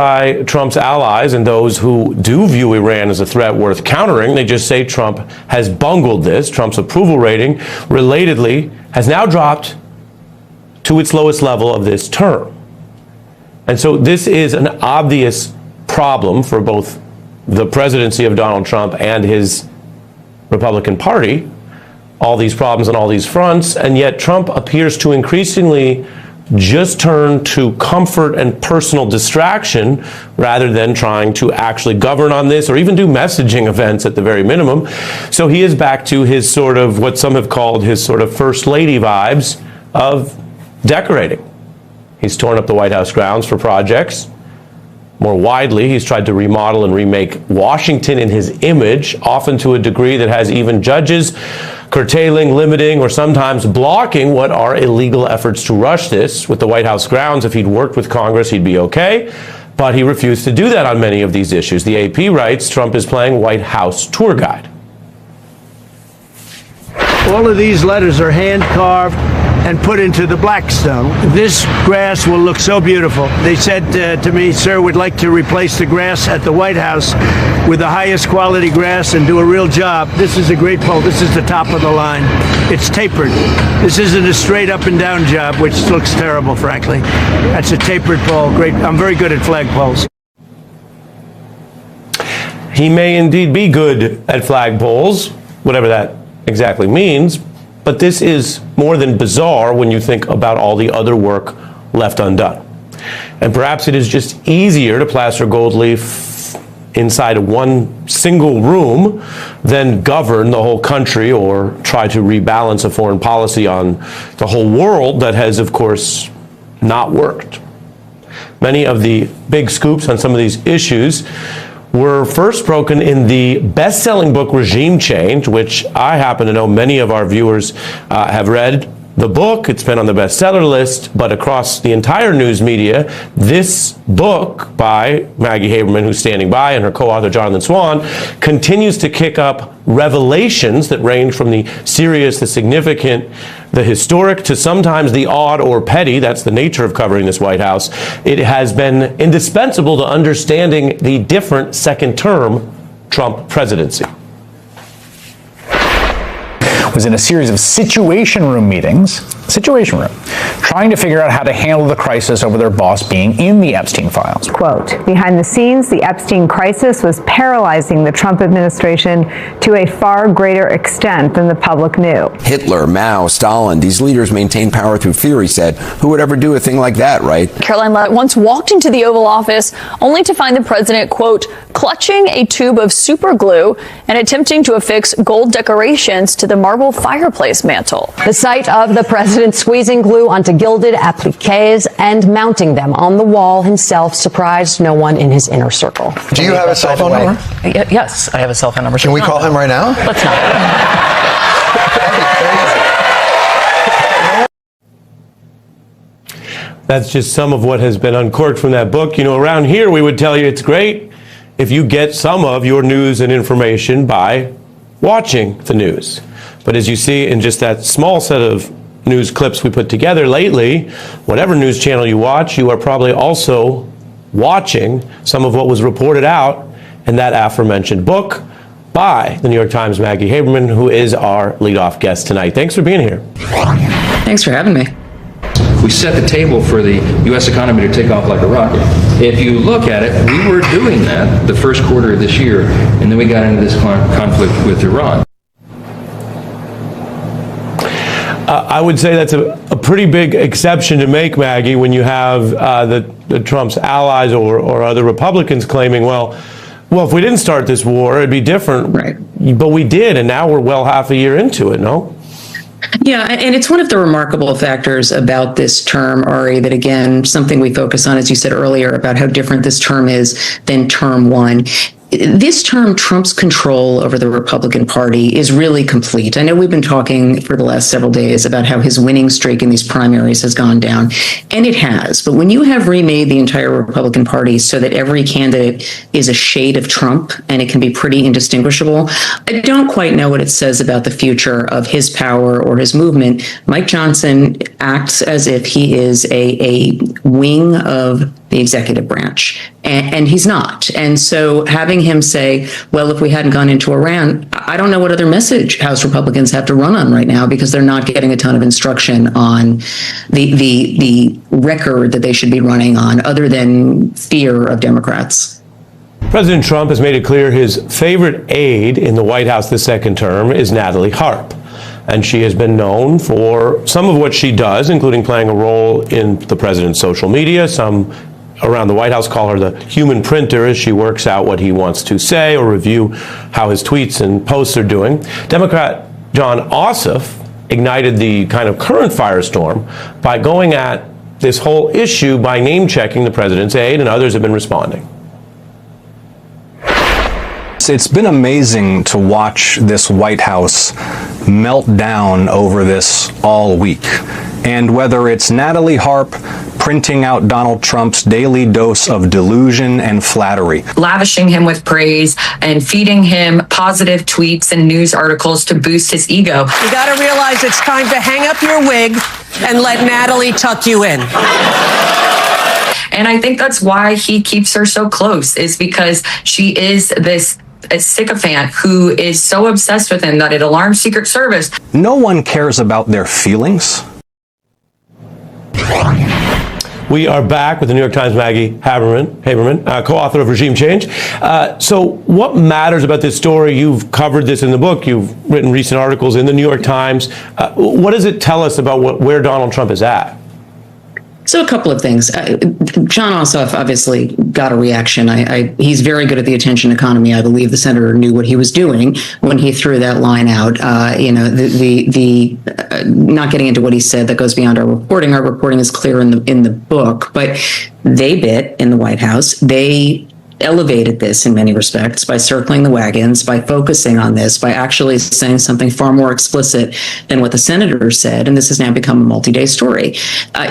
by Trump's allies and those who do view Iran as a threat worth countering. They just say Trump has bungled this. Trump's approval rating, relatedly, has now dropped to its lowest level of this term. And so this is an obvious problem for both the presidency of Donald Trump and his Republican Party, all these problems on all these fronts, and yet Trump appears to increasingly just turn to comfort and personal distraction rather than trying to actually govern on this or even do messaging events at the very minimum. So he is back to his sort of what some have called his sort of first lady vibes of decorating. He's torn up the White House grounds for projects. More widely, he's tried to remodel and remake Washington in his image, often to a degree that has even judges curtailing, limiting, or sometimes blocking what are illegal efforts to rush this. With the White House grounds, if he'd worked with Congress, he'd be okay. But he refused to do that on many of these issues. The AP writes Trump is playing White House tour guide. All of these letters are hand-carved and put into the black stone. This grass will look so beautiful. They said to me, sir, we'd like to replace the grass at the White House with the highest quality grass and do a real job. This is a great pole. This is the top of the line. It's tapered. This isn't a straight up and down job, which looks terrible, frankly. That's a tapered pole. Great. I'm very good at flagpoles. He may indeed be good at flagpoles, whatever that exactly means, but this is more than bizarre when you think about all the other work left undone. And perhaps it is just easier to plaster gold leaf inside of one single room than govern the whole country or try to rebalance a foreign policy on the whole world that has, of course, not worked. Many of the big scoops on some of these issues were first broken in the best-selling book Regime Change, which I happen to know many of our viewers have read the book. It's been on the bestseller list, but across the entire news media, this book by Maggie Haberman, who's standing by, and her co-author Jonathan Swan, continues to kick up revelations that range from the serious, the significant, the historic, to sometimes the odd or petty. That's the nature of covering this White House. It has been indispensable to understanding the different second-term Trump presidency. Was in a series of situation room meetings, trying to figure out how to handle the crisis over their boss being in the Epstein files. Quote, behind the scenes, the Epstein crisis was paralyzing the Trump administration to a far greater extent than the public knew. Hitler, Mao, Stalin, these leaders maintained power through fear, he said. Who would ever do a thing like that, right? Caroline Levitt once walked into the Oval Office only to find the president, quote, clutching a tube of super glue and attempting to affix gold decorations to the marble fireplace mantle. The sight of the president squeezing glue onto gilded appliques and mounting them on the wall himself surprised no one in his inner circle. Do you have a cell phone number? Yes, I have a cell phone number. Can we call him right now? Let's not. That's just some of what has been uncorked from that book. You know, around here we would tell you it's great if you get some of your news and information by watching the news. But as you see in just that small set of news clips we put together lately, whatever news channel you watch, you are probably also watching some of what was reported out in that aforementioned book by the New York Times' Maggie Haberman, who is our leadoff guest tonight. Thanks for being here. Thanks for having me. We set the table for the U.S. economy to take off like a rocket. If you look at it, we were doing that the first quarter of this year, and then we got into this conflict with Iran. I would say that's a pretty big exception to make, Maggie, when you have the Trump's allies or other Republicans claiming, well, if we didn't start this war, it'd be different. Right. But we did, and now we're well half a year into it, no? Yeah, and it's one of the remarkable factors about this term, Ari, that again, something we focus on, as you said earlier, about how different this term is than term one. This term, Trump's control over the Republican Party, is really complete. I know we've been talking for the last several days about how his winning streak in these primaries has gone down, and it has. But when you have remade the entire Republican Party so that every candidate is a shade of Trump and it can be pretty indistinguishable, I don't quite know what it says about the future of his power or his movement. Mike Johnson acts as if he is a wing of the executive branch, and he's not. And so having him say, well, if we hadn't gone into Iran, I don't know what other message House Republicans have to run on right now, because they're not getting a ton of instruction on the record that they should be running on, other than fear of Democrats. President Trump has made it clear his favorite aide in the White House this second term is Natalie Harp. And she has been known for some of what she does, including playing a role in the president's social media. Some around the White House call her the human printer, as she works out what he wants to say or review how his tweets and posts are doing. Democrat John Ossoff ignited the kind of current firestorm by going at this whole issue by name-checking the president's aide, and others have been responding. It's been amazing to watch this White House melt down over this all week. And whether it's Natalie Harp printing out Donald Trump's daily dose of delusion and flattery, lavishing him with praise and feeding him positive tweets and news articles to boost his ego. You got to realize it's time to hang up your wig and let Natalie tuck you in. And I think that's why he keeps her so close, is because she is this a sycophant who is so obsessed with him that it alarms Secret Service. No one cares about their feelings. We are back with the New York Times' Maggie Haberman, co-author of Regime Change. So what matters about this story? You've covered this in the book. You've written recent articles in the New York Times. What does it tell us about where Donald Trump is at? So a couple of things. John Ossoff obviously got a reaction. He's very good at the attention economy. I believe the senator knew what he was doing when he threw that line out. Not getting into what he said, that goes beyond our reporting. Our reporting is clear in the book, but they bit in the White House. They elevated this in many respects by circling the wagons, by focusing on this, by actually saying something far more explicit than what the senator said. And this has now become a multi-day story.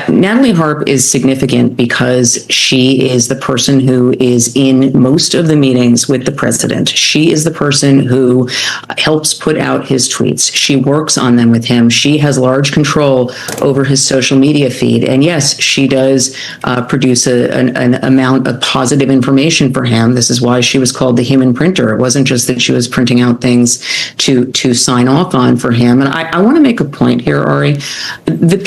Natalie Harp is significant because she is the person who is in most of the meetings with the president. She is the person who helps put out his tweets. She works on them with him. She has large control over his social media feed. And yes, she does produce an amount of positive information for him. This is why she was called the human printer. It wasn't just that she was printing out things to sign off on for him. And I want to make a point here, Ari. The